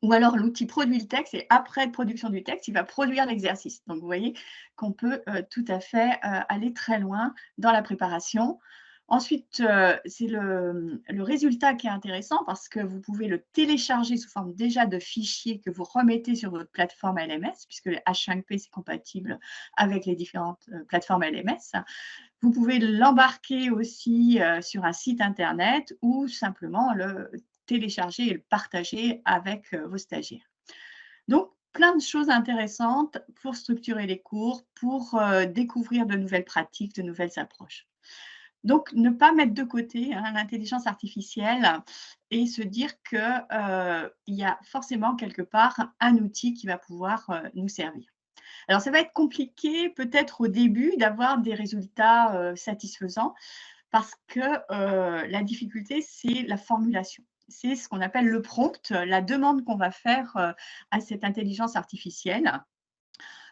Speaker 2: ou alors l'outil produit le texte et après production du texte, il va produire l'exercice. Donc, vous voyez qu'on peut tout à fait aller très loin dans la préparation. Ensuite, c'est le résultat qui est intéressant parce que vous pouvez le télécharger sous forme déjà de fichier que vous remettez sur votre plateforme LMS, puisque le H5P, c'est compatible avec les différentes plateformes LMS. Vous pouvez l'embarquer aussi sur un site internet ou simplement le télécharger et le partager avec vos stagiaires. Donc, plein de choses intéressantes pour structurer les cours, pour découvrir de nouvelles pratiques, de nouvelles approches. Donc, ne pas mettre de côté l'intelligence artificielle et se dire qu'il y a forcément quelque part un outil qui va pouvoir nous servir. Alors, ça va être compliqué peut-être au début d'avoir des résultats satisfaisants parce que la difficulté, c'est la formulation. C'est ce qu'on appelle le prompt, la demande qu'on va faire à cette intelligence artificielle.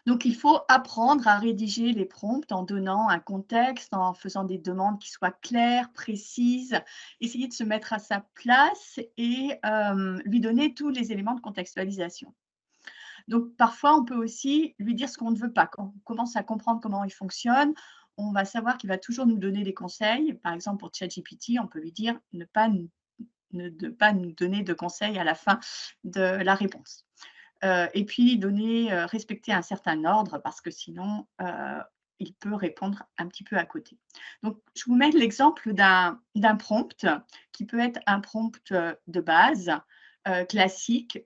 Speaker 2: Donc, il faut apprendre à rédiger les prompts en donnant un contexte, en faisant des demandes qui soient claires, précises, essayer de se mettre à sa place et lui donner tous les éléments de contextualisation. Donc, parfois, on peut aussi lui dire ce qu'on ne veut pas. Quand on commence à comprendre comment il fonctionne, on va savoir qu'il va toujours nous donner des conseils. Par exemple, pour ChatGPT, on peut lui dire ne pas nous donner de conseils à la fin de la réponse. Et puis, respecter un certain ordre parce que sinon, il peut répondre un petit peu à côté. Donc, je vous mets l'exemple d'un prompt qui peut être un prompt de base, classique,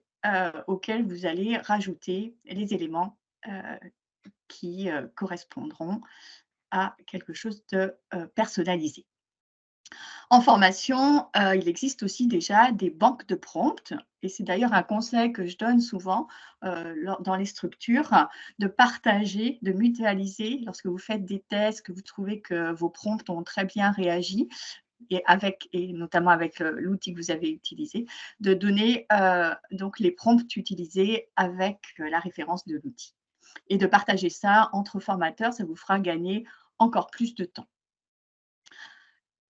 Speaker 2: auquel vous allez rajouter les éléments qui correspondront à quelque chose de personnalisé. En formation, il existe aussi déjà des banques de prompts et c'est d'ailleurs un conseil que je donne souvent, dans les structures, de partager, de mutualiser lorsque vous faites des tests, que vous trouvez que vos prompts ont très bien réagi et notamment avec, l'outil que vous avez utilisé, de donner, donc les prompts utilisés avec, la référence de l'outil et de partager ça entre formateurs, ça vous fera gagner encore plus de temps.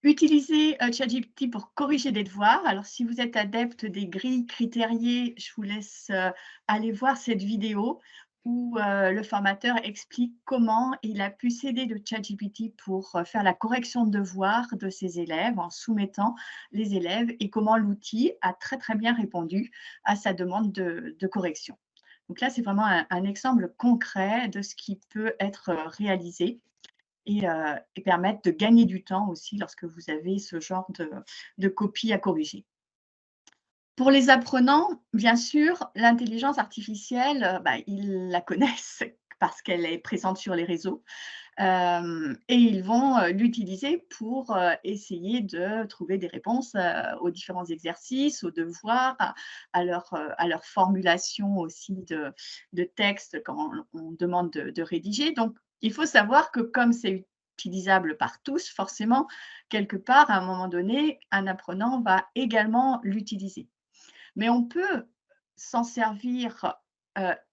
Speaker 2: Utiliser, ChatGPT pour corriger des devoirs. Alors si vous êtes adepte des grilles critériées, je vous laisse, aller voir cette vidéo où, le formateur explique comment il a pu s'aider de ChatGPT pour, faire la correction de devoirs de ses élèves en soumettant les élèves et comment l'outil a très, très bien répondu à sa demande de correction. Donc là, c'est vraiment un exemple concret de ce qui peut être, réalisé et permettre de gagner du temps aussi lorsque vous avez ce genre de copies à corriger. Pour les apprenants, bien sûr, l'intelligence artificielle, ils la connaissent parce qu'elle est présente sur les réseaux, et ils vont, l'utiliser pour, essayer de trouver des réponses, aux différents exercices, aux devoirs, à leur formulation aussi de textes quand on demande de rédiger. Donc il faut savoir que comme c'est utilisable par tous, forcément, quelque part, à un moment donné, un apprenant va également l'utiliser. Mais on peut s'en servir,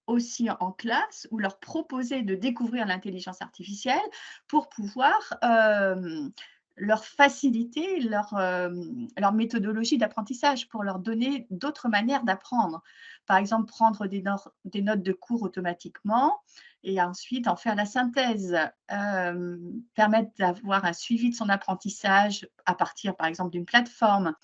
Speaker 2: aussi en classe ou leur proposer de découvrir l'intelligence artificielle pour pouvoir, leur faciliter leur méthodologie d'apprentissage, pour leur donner d'autres manières d'apprendre. Par exemple, prendre des notes de cours automatiquement et ensuite en faire la synthèse, permettre d'avoir un suivi de son apprentissage à partir, par exemple, d'une plateforme.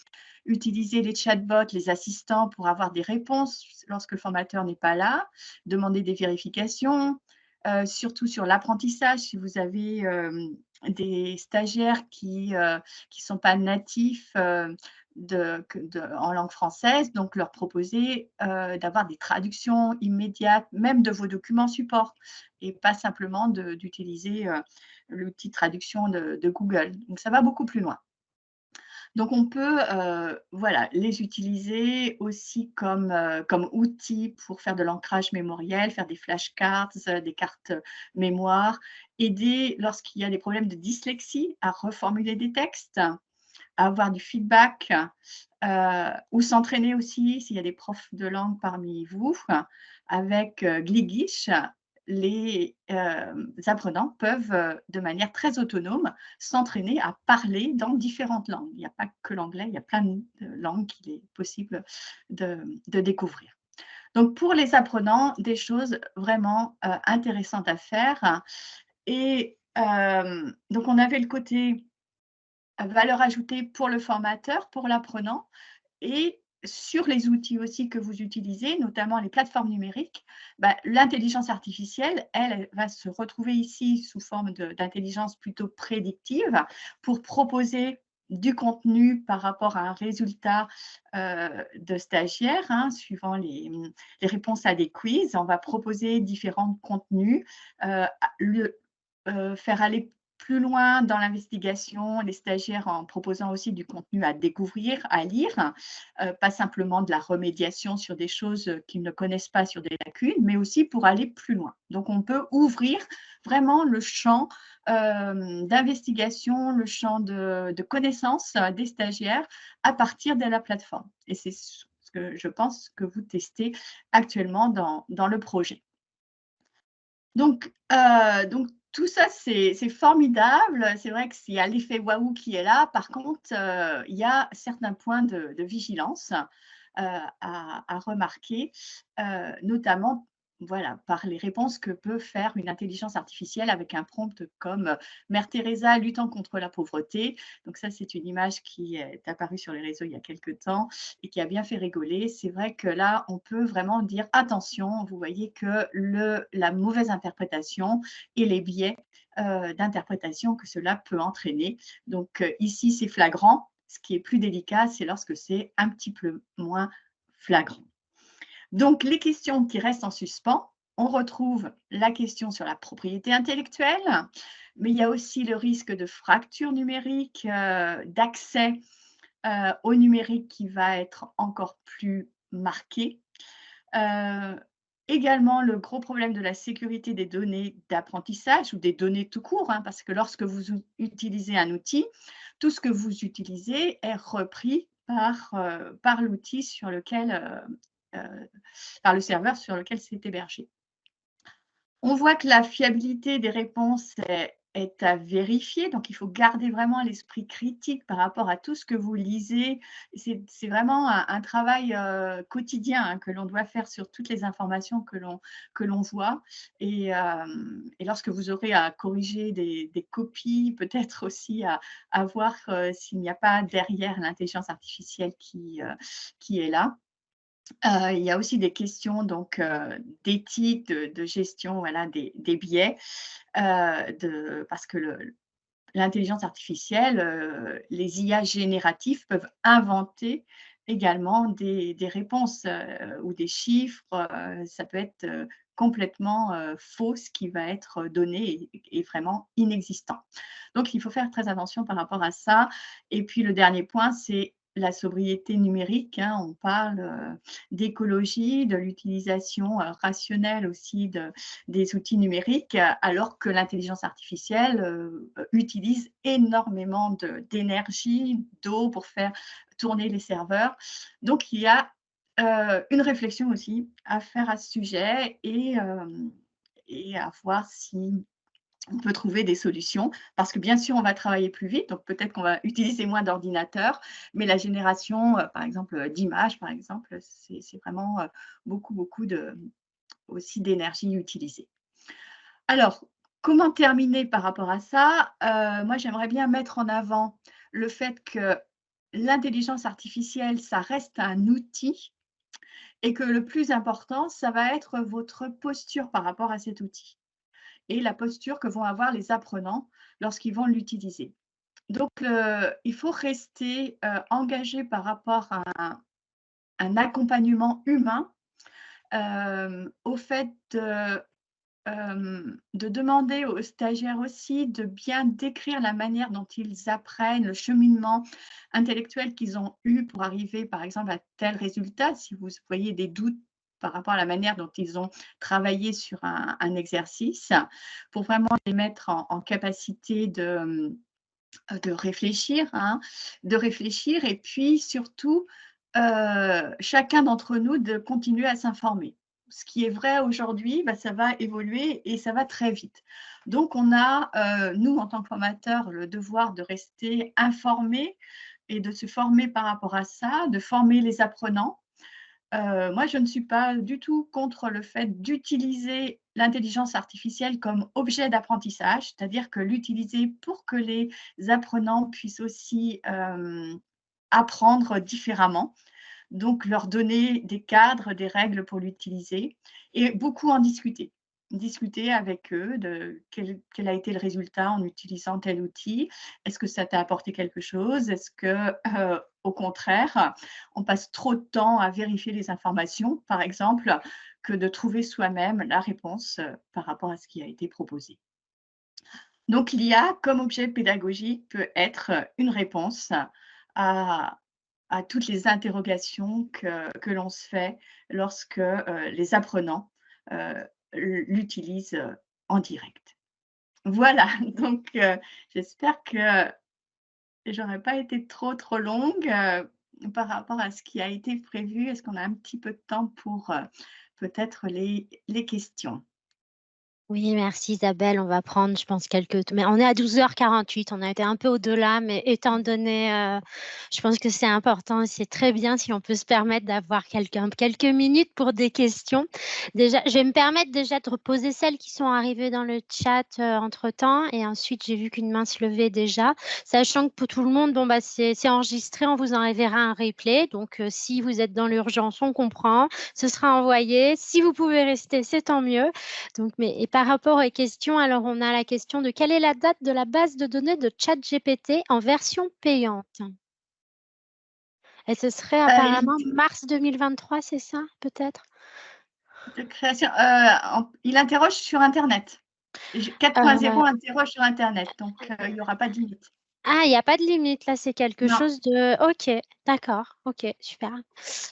Speaker 2: Utiliser les chatbots, les assistants pour avoir des réponses lorsque le formateur n'est pas là, demander des vérifications, surtout sur l'apprentissage. Si vous avez, des stagiaires qui sont pas natifs, en langue française, donc leur proposer, d'avoir des traductions immédiates, même de vos documents support et pas simplement d'utiliser, l'outil de traduction de Google. Donc ça va beaucoup plus loin. Donc on peut, voilà, les utiliser aussi comme outils pour faire de l'ancrage mémoriel, faire des flashcards, des cartes mémoire, aider lorsqu'il y a des problèmes de dyslexie à reformuler des textes, à avoir du feedback, ou s'entraîner aussi s'il y a des profs de langue parmi vous avec, Gligish. Les, apprenants peuvent, de manière très autonome, s'entraîner à parler dans différentes langues. Il n'y a pas que l'anglais, il y a plein de langues qu'il est possible de découvrir. Donc pour les apprenants, des choses vraiment, intéressantes à faire et donc on avait le côté valeur ajoutée pour le formateur, pour l'apprenant et sur les outils aussi que vous utilisez, notamment les plateformes numériques, l'intelligence artificielle, elle va se retrouver ici sous forme d'intelligence plutôt prédictive pour proposer du contenu par rapport à un résultat de stagiaire, hein, suivant les réponses à des quiz. On va proposer différents contenus, faire aller plus loin dans l'investigation, les stagiaires en proposant aussi du contenu à découvrir, à lire, pas simplement de la remédiation sur des choses qu'ils ne connaissent pas, sur des lacunes, mais aussi pour aller plus loin. Donc on peut ouvrir vraiment le champ d'investigation, le champ de connaissances des stagiaires à partir de la plateforme. Et c'est ce que je pense que vous testez actuellement dans le projet. Donc tout ça, c'est formidable. C'est vrai qu'il y a l'effet waouh qui est là. Par contre, il y a certains points de vigilance, à remarquer, notamment, voilà, par les réponses que peut faire une intelligence artificielle avec un prompt comme, Mère Teresa luttant contre la pauvreté. Donc ça, c'est une image qui est apparue sur les réseaux il y a quelque temps et qui a bien fait rigoler. C'est vrai que là, on peut vraiment dire: «Attention», vous voyez que la mauvaise interprétation et les biais, d'interprétation que cela peut entraîner. Donc, ici, c'est flagrant. Ce qui est plus délicat, c'est lorsque c'est un petit peu moins flagrant. Donc, les questions qui restent en suspens, on retrouve la question sur la propriété intellectuelle, mais il y a aussi le risque de fracture numérique, d'accès au numérique qui va être encore plus marqué. Également, le gros problème de la sécurité des données d'apprentissage ou des données tout court, hein, parce que lorsque vous utilisez un outil, tout ce que vous utilisez est repris par l'outil sur lequel, par le serveur sur lequel c'est hébergé. On voit que la fiabilité des réponses est à vérifier, donc il faut garder vraiment l'esprit critique par rapport à tout ce que vous lisez. C'est vraiment un travail quotidien, hein, que l'on doit faire sur toutes les informations que l'on voit. Et lorsque vous aurez à corriger des copies, peut-être aussi à voir s'il n'y a pas derrière l'intelligence artificielle qui est là. Il y a aussi des questions donc d'éthique, de gestion, voilà, des biais, parce que l'intelligence artificielle, les IA génératifs peuvent inventer également des réponses, ou des chiffres, ça peut être, complètement, faux ce qui va être donné et vraiment inexistant. Donc il faut faire très attention par rapport à ça et puis le dernier point, c'est la sobriété numérique, hein. On parle, d'écologie, de l'utilisation, rationnelle aussi des outils numériques, alors que l'intelligence artificielle, utilise énormément d'énergie, d'eau pour faire tourner les serveurs. Donc il y a, une réflexion aussi à faire à ce sujet et à voir si on peut trouver des solutions parce que bien sûr, on va travailler plus vite, donc peut-être qu'on va utiliser moins d'ordinateurs, mais la génération, par exemple, d'images, par exemple, c'est vraiment, beaucoup aussi d'énergie utilisée. Alors, comment terminer par rapport à ça? Moi, j'aimerais bien mettre en avant le fait que l'intelligence artificielle, ça reste un outil et que le plus important, ça va être votre posture par rapport à cet outil et la posture que vont avoir les apprenants lorsqu'ils vont l'utiliser. Donc, il faut rester, engagé par rapport à un accompagnement humain, au fait de demander aux stagiaires aussi de bien décrire la manière dont ils apprennent, le cheminement intellectuel qu'ils ont eu pour arriver, par exemple, à tel résultat. Si vous voyez des doutes par rapport à la manière dont ils ont travaillé sur un exercice, pour vraiment les mettre en capacité de réfléchir, hein, de réfléchir et puis surtout, chacun d'entre nous de continuer à s'informer. Ce qui est vrai aujourd'hui, bah, ça va évoluer et ça va très vite. Donc on a, nous en tant que formateurs, le devoir de rester informés et de se former par rapport à ça, de former les apprenants. Moi, je ne suis pas du tout contre le fait d'utiliser l'intelligence artificielle comme objet d'apprentissage, c'est-à-dire que l'utiliser pour que les apprenants puissent aussi, apprendre différemment. Donc leur donner des cadres, des règles pour l'utiliser et beaucoup en discuter. Discuter avec eux de quel a été le résultat en utilisant tel outil. Est-ce que ça t'a apporté quelque chose? Est-ce que, au contraire, on passe trop de temps à vérifier les informations, par exemple, que de trouver soi-même la réponse, par rapport à ce qui a été proposé? Donc l'IA, comme objet pédagogique, peut être une réponse à toutes les interrogations que l'on se fait lorsque, les apprenants, l'utilisent, en direct. Voilà, donc j'espère que j'aurais pas été trop longue, par rapport à ce qui a été prévu. Est-ce qu'on a un petit peu de temps pour, peut-être les questions?
Speaker 1: Oui, merci Isabelle. On va prendre, je pense, mais on est à 12h48. On a été un peu au-delà, mais étant donné, je pense que c'est important. C'est très bien si on peut se permettre d'avoir quelques minutes pour des questions. Déjà, je vais me permettre déjà de reposer celles qui sont arrivées dans le chat entre-temps. Et ensuite, j'ai vu qu'une main se levait déjà. Sachant que pour tout le monde, bon, bah, c'est enregistré. On vous enverra un replay. Donc, si vous êtes dans l'urgence, on comprend. Ce sera envoyé. Si vous pouvez rester, c'est tant mieux. Donc, et par rapport aux questions, alors on a la question de quelle est la date de la base de données de ChatGPT en version payante? Et ce serait apparemment
Speaker 2: Il
Speaker 1: mars 2023, c'est ça, peut-être?
Speaker 2: De création, il interroge sur internet. 4.0
Speaker 1: Euh,
Speaker 2: interroge sur internet, donc il n'y aura pas de limite.
Speaker 1: Ah, il n'y a pas de limite, là, c'est quelque
Speaker 2: Non.
Speaker 1: chose de... Ok, d'accord, ok, super.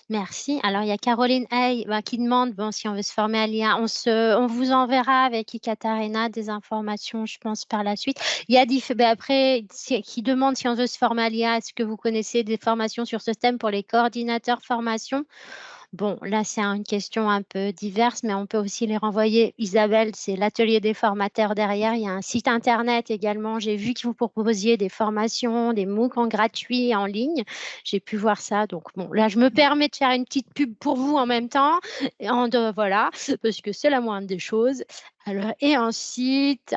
Speaker 1: Merci. Alors, il y a Caroline Hay qui demande bon, si on veut se former à l'IA. On vous enverra avec Ekaterina des informations, je pense, par la suite. Il y a après, qui demande si on veut se former à l'IA, est-ce que vous connaissez des formations sur ce thème pour les coordinateurs formation? Bon, là, c'est une question un peu diverse, mais on peut aussi les renvoyer. Isabelle, c'est l'atelier des formateurs derrière. Il y a un site internet également. J'ai vu que vous proposiez des formations, des MOOC en gratuit en ligne. J'ai pu voir ça. Donc, bon, là, je me permets de faire une petite pub pour vous en même temps. Voilà, parce que c'est la moindre des choses. Alors, et ensuite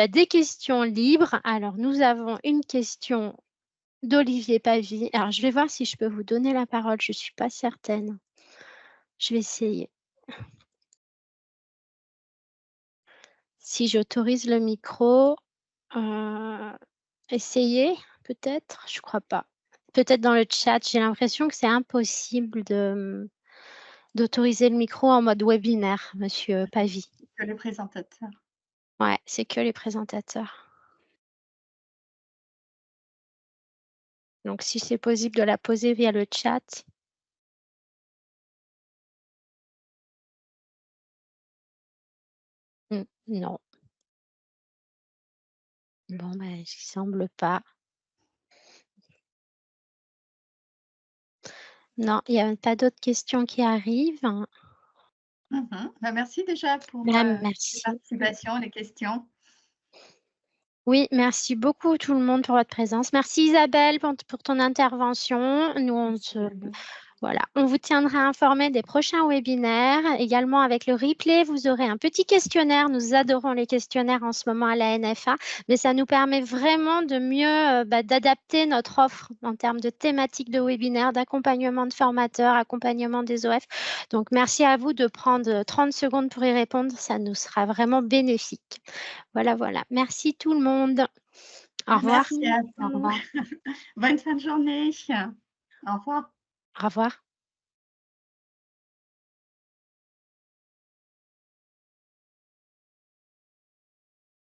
Speaker 1: des questions libres. Alors, nous avons une question d'Olivier Pavie. Alors, je vais voir si je peux vous donner la parole. Je ne suis pas certaine. Je vais essayer. Si j'autorise le micro, essayer peut-être, je crois pas. Peut-être dans le chat, j'ai l'impression que c'est impossible d'autoriser le micro en mode webinaire, Monsieur Pavie.
Speaker 2: Que les présentateurs.
Speaker 1: Ouais, c'est que les présentateurs. Donc, si c'est possible de la poser via le chat. Non. Bon, il semble pas. Non, il n'y a pas d'autres questions qui arrivent.
Speaker 2: Merci déjà pour les
Speaker 1: Merci.
Speaker 2: participations, les questions.
Speaker 1: Oui, merci beaucoup tout le monde pour votre présence. Merci Isabelle pour ton intervention. Nous, voilà, on vous tiendra informé des prochains webinaires. Également avec le replay, vous aurez un petit questionnaire. Nous adorons les questionnaires en ce moment à la NFA, mais ça nous permet vraiment de mieux d'adapter notre offre en termes de thématiques de webinaire, d'accompagnement de formateurs, accompagnement des OF. Donc, merci à vous de prendre 30 secondes pour y répondre. Ça nous sera vraiment bénéfique. Voilà. Merci tout le monde. Au revoir.
Speaker 2: Merci à
Speaker 1: Au
Speaker 2: vous.
Speaker 1: revoir.
Speaker 2: Bonne fin de journée. Au revoir.
Speaker 1: Au revoir.